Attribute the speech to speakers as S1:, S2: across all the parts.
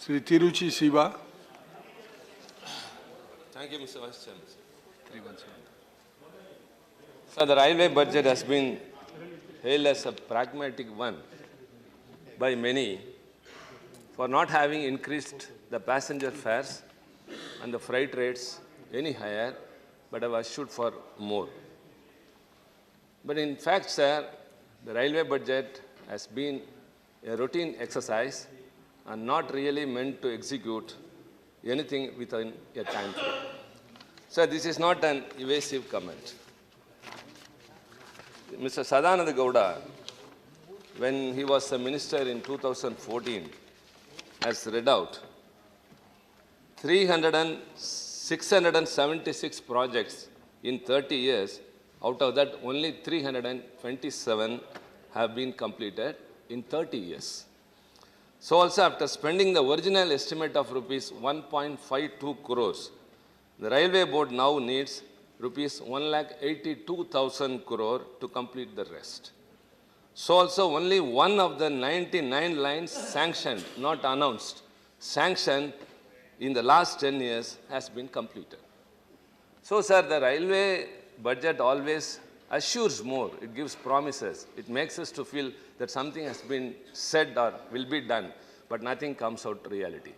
S1: Sri Tiruchi Siva.
S2: Thank you, Mr. Vice Chairman. So the railway budget has been hailed as a pragmatic one by many for not having increased the passenger fares and the freight rates any higher, but have assured for more. But in fact, sir, the railway budget has been a routine exercise and not really meant to execute anything within a time frame. So this is not an evasive comment. Mr. Sadananda Gowda, when he was a minister in 2014, has read out 676 projects in 30 years. Out of that, only 327 have been completed in 30 years. So also after spending the original estimate of rupees 1.52 crores, the railway board now needs rupees 1,82,000 crore to complete the rest. So also only one of the 99 lines sanctioned, not announced, sanctioned in the last 10 years has been completed. So sir, the railway budget always assures more, it gives promises, it makes us to feel that something has been said or will be done, but nothing comes out to reality.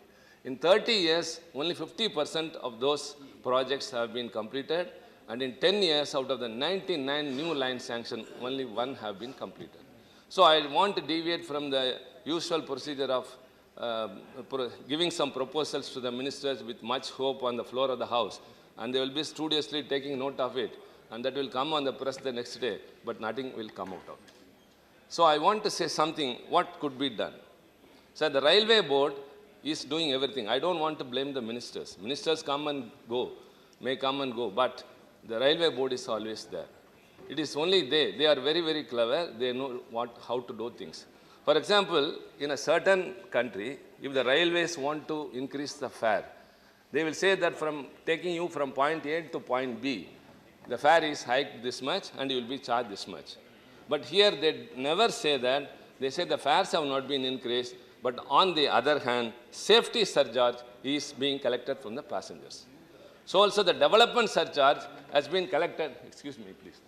S2: In 30 years, only 50% of those projects have been completed, and in 10 years, out of the 99 new lines sanctioned, only one have been completed. So I want to deviate from the usual procedure of giving some proposals to the ministers with much hope on the floor of the House, and they will be studiously taking note of it, and that will come on the press the next day, but nothing will come out of it. So I want to say something, what could be done. So the railway board is doing everything. I don't want to blame the ministers. Ministers come and go, may come and go, but the railway board is always there. It is only they are very, very clever, they know how to do things. For example, in a certain country, if the railways want to increase the fare, they will say that from taking you from point A to point B, the fare is hiked this much and you will be charged this much. But here they never say that. They say the fares have not been increased, but on the other hand, safety surcharge is being collected from the passengers. So also the development surcharge has been collected, excuse me please.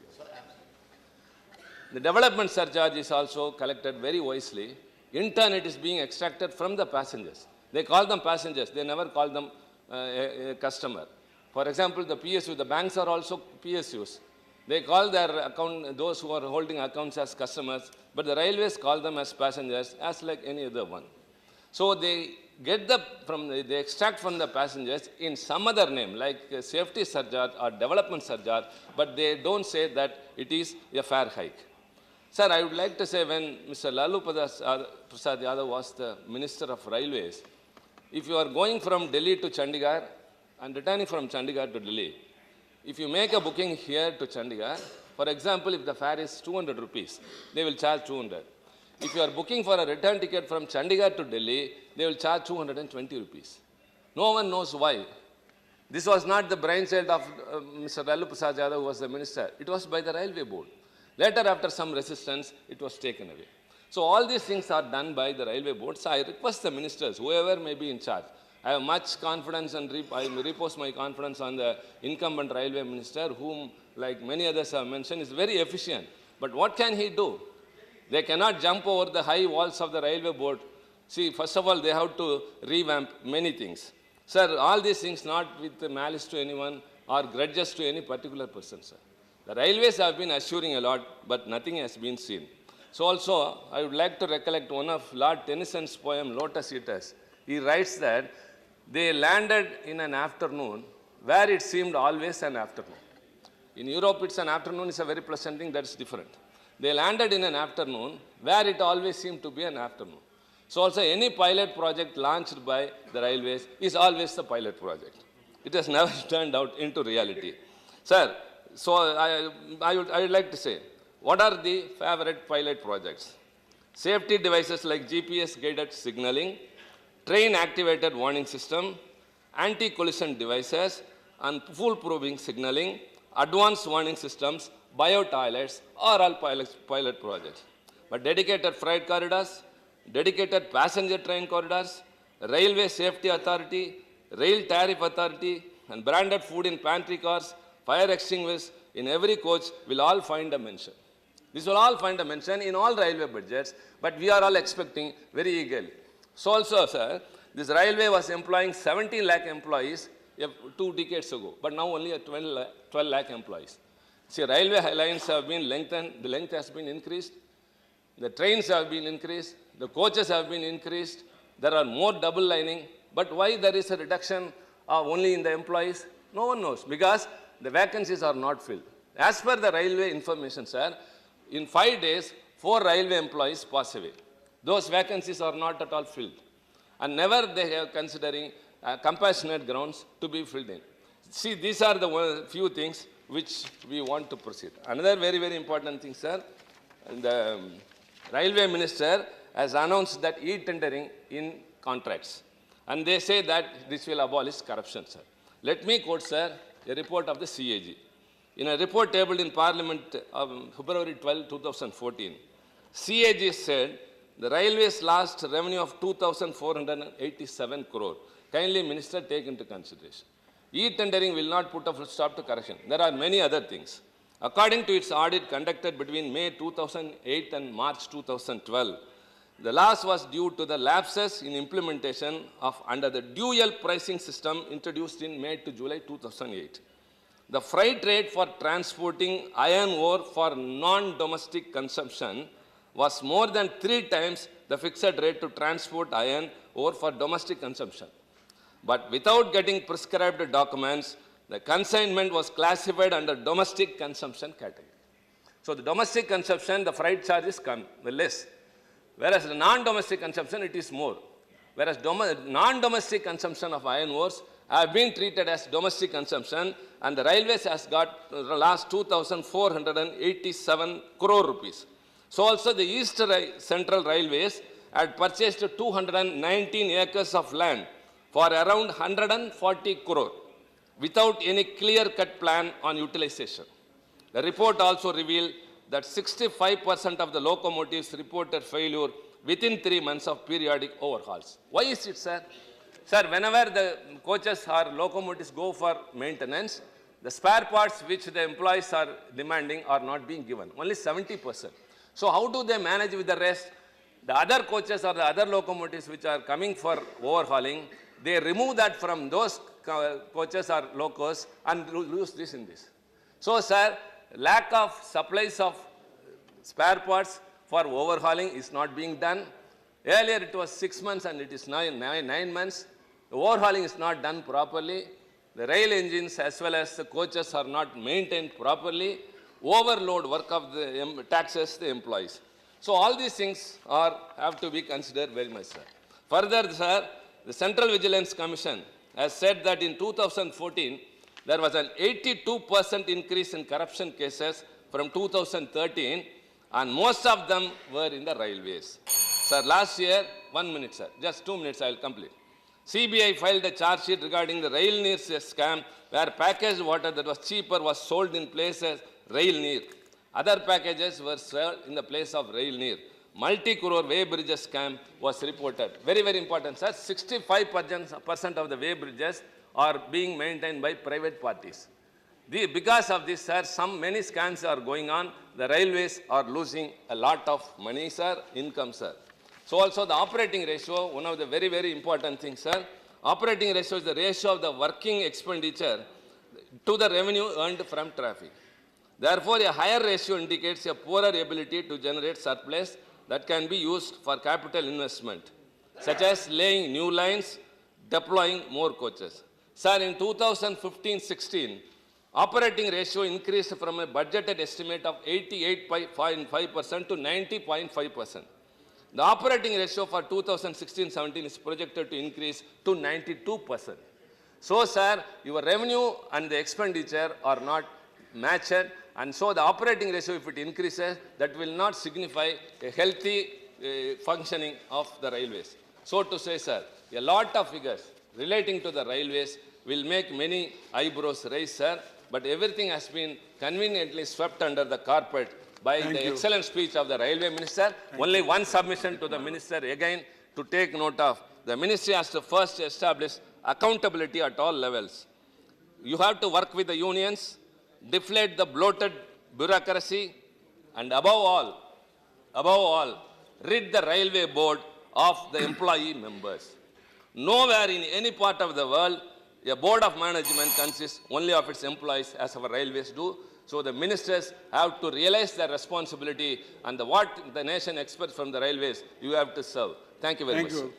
S2: The development surcharge is also collected very wisely. In turn, it is being extracted from the passengers. They call them passengers, they never call them a customer. For example, the PSU, the banks are also PSUs. They call their account, those who are holding accounts as customers, but the railways call them as passengers, as like any other one. So they get they extract from the passengers in some other name, like safety surcharge or development surcharge, but they don't say that it is a fare hike. Sir, I would like to say when Mr. Lalu Prasad Yadav was the Minister of Railways, if you are going from Delhi to Chandigarh and returning from Chandigarh to Delhi, if you make a booking here to Chandigarh, for example, if the fare is 200 rupees, they will charge 200. If you are booking for a return ticket from Chandigarh to Delhi, they will charge 220 rupees. No one knows why. This was not the brainchild of Mr. Lalu Prasad Yadav, who was the minister. It was by the railway board. Later, after some resistance, it was taken away. So all these things are done by the railway board. So I request the ministers, whoever may be in charge, I have much confidence and I repose my confidence on the incumbent railway minister, whom, like many others have mentioned, is very efficient. But what can he do? They cannot jump over the high walls of the railway board. See, first of all, they have to revamp many things. Sir, all these things not with malice to anyone or grudges to any particular person, sir. The railways have been assuring a lot, but nothing has been seen. So also, I would like to recollect one of Lord Tennyson's poem, Lotus Eaters. He writes that they landed in an afternoon where it seemed always an afternoon. In Europe, it's an afternoon, it's a very pleasant thing, that's different. They landed in an afternoon where it always seemed to be an afternoon. So also, any pilot project launched by the railways is always the pilot project. It has never turned out into reality. Sir, so I would like to say, what are the favorite pilot projects? Safety devices like GPS-guided signaling, train-activated warning system, anti-collision devices, and foolproofing signaling, advanced warning systems, bio-toilets are all pilot projects. But dedicated freight corridors, dedicated passenger train corridors, Railway Safety Authority, Rail Tariff Authority, and branded food in pantry cars, fire extinguishers in every coach will all find a mention. This will all find a mention in all railway budgets, but we are all expecting very eagerly. So also, sir, this railway was employing 17 lakh employees 2 decades ago, but now only 12 lakh employees. See, railway lines have been lengthened, the length has been increased, the trains have been increased, the coaches have been increased, there are more double lining, but why there is a reduction only in the employees? No one knows, because the vacancies are not filled. As per the railway information, sir, in 5 days, 4 railway employees pass away. Those vacancies are not at all filled. And never they are considering compassionate grounds to be filled in. See, these are the few things which we want to proceed. Another very, very important thing, sir, the railway minister has announced that e-tendering in contracts. And they say that this will abolish corruption, sir. Let me quote, sir, a report of the CAG. In a report tabled in Parliament February 12, 2014, CAG said the railways lost revenue of 2,487 crore. Kindly, Minister, take into consideration. E-tendering will not put a full stop to corruption. There are many other things. According to its audit conducted between May 2008 and March 2012, the loss was due to the lapses in implementation of under the dual pricing system introduced in May to July 2008. The freight rate for transporting iron ore for non-domestic consumption was more than 3 times the fixed rate to transport iron ore for domestic consumption. But without getting prescribed documents, the consignment was classified under domestic consumption category. So the domestic consumption, the freight charge is less. Whereas the non-domestic consumption, it is more. Whereas non-domestic consumption of iron ores have been treated as domestic consumption, and the railways has got the last 2,487 crore rupees. So also the East Central Railways had purchased 219 acres of land for around 140 crore without any clear-cut plan on utilization. The report also revealed that 65% of the locomotives reported failure within 3 months of periodic overhauls. Why is it, sir? Sir, whenever the coaches or locomotives go for maintenance, the spare parts which the employees are demanding are not being given, only 70%. So how do they manage with the rest? The other coaches or the other locomotives which are coming for overhauling, they remove that from those coaches or locos and use this in this. So, sir, lack of supplies of spare parts for overhauling is not being done. Earlier it was 6 months and it is 9 months. The overhauling is not done properly. The rail engines as well as the coaches are not maintained properly. Overload work of the taxes the employees. So all these things have to be considered very much, sir. Further, sir, the Central Vigilance Commission has said that in 2014, there was an 82% increase in corruption cases from 2013, and most of them were in the railways. Sir, last year, 1 minute, sir, just 2 minutes, I will complete. CBI filed a charge sheet regarding the Rail Neer scam, where packaged water that was cheaper was sold in places Rail Neer. Other packages were sold in the place of Rail Neer. Multi-crore way bridges scam was reported. Very, very important, sir. 65% of the way bridges are being maintained by private parties. Because of this, sir, many scams are going on. The railways are losing a lot of money, sir, income, sir. So also the operating ratio, one of the very, very important things, sir. Operating ratio is the ratio of the working expenditure to the revenue earned from traffic. Therefore, a higher ratio indicates a poorer ability to generate surplus that can be used for capital investment, such as laying new lines, deploying more coaches. Sir, in 2015-16, operating ratio increased from a budgeted estimate of 88.5% to 90.5%. The operating ratio for 2016-17 is projected to increase to 92%. So, sir, your revenue and the expenditure are not matched, and so the operating ratio, if it increases, that will not signify a healthy functioning of the railways. So to say, sir, a lot of figures relating to the railways will make many eyebrows raise, sir, but everything has been conveniently swept under the carpet by the excellent speech of the railway minister. Only one submission to the minister again to take note of the ministry has to first establish accountability at all levels. You have to work with the unions, deflate the bloated bureaucracy, and above all, rid the railway board of the employee members. Nowhere in any part of the world, a board of management consists only of its employees as our railways do. So the ministers have to realize their responsibility and what the nation expects from the railways, you have to serve. Thank you very much.
S1: Thank you.